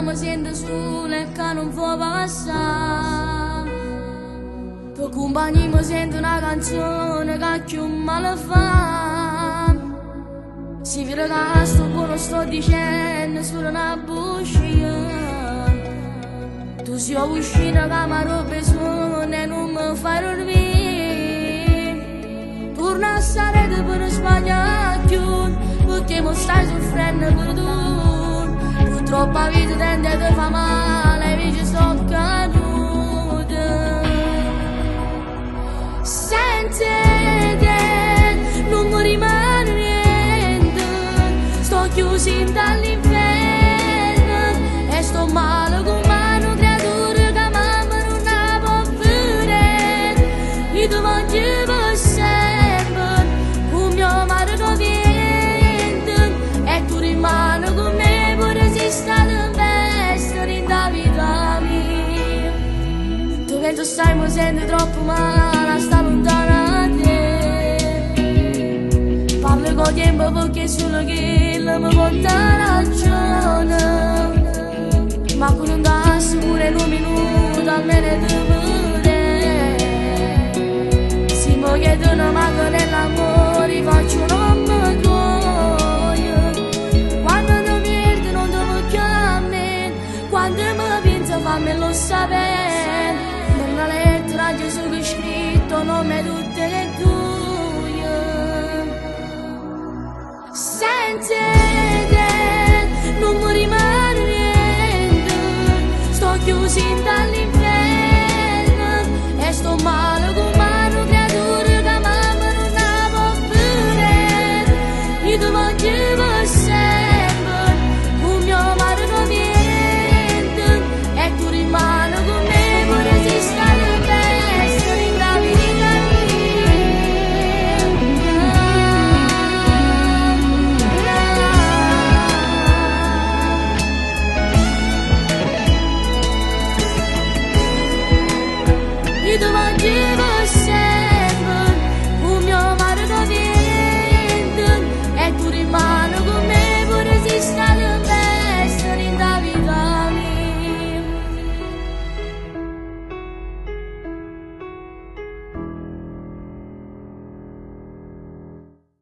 Mi sento sola e che non può passare. Per compagni mi sento una canzone che più male fa. Si vede che sto buono sto dicendo solo una bugia. Tu sei uscita che mi rompe suono e non mi fai dormire. Torna a stare per sbagliare più, perché mi stai soffrendo per tu. Troppa vita tende a fa male, invece sto caduta. Senza te non mi rimane niente, sto chiusa dall'inferno e sto male come una creatura che mamma non la può vedere. Io ti voglio per sempre, un mio marito viene e tu rimani con me. Stata besta in vita mia. Tu penso stai mi sento troppo male, sta lontana da te. Parlo con tempo perché solo che mi porta ragione. Ma con un tasso pure in un minuto almeno ti vedere. Se mi chiedono ma che nell'amore faccio un nome tuo. Quando mi penso fammelo sapere. Nella lettera Gesù che scritto nome tutte le tue. Senza te non mi rimane niente, sto chiusa dall'inferno e sto male.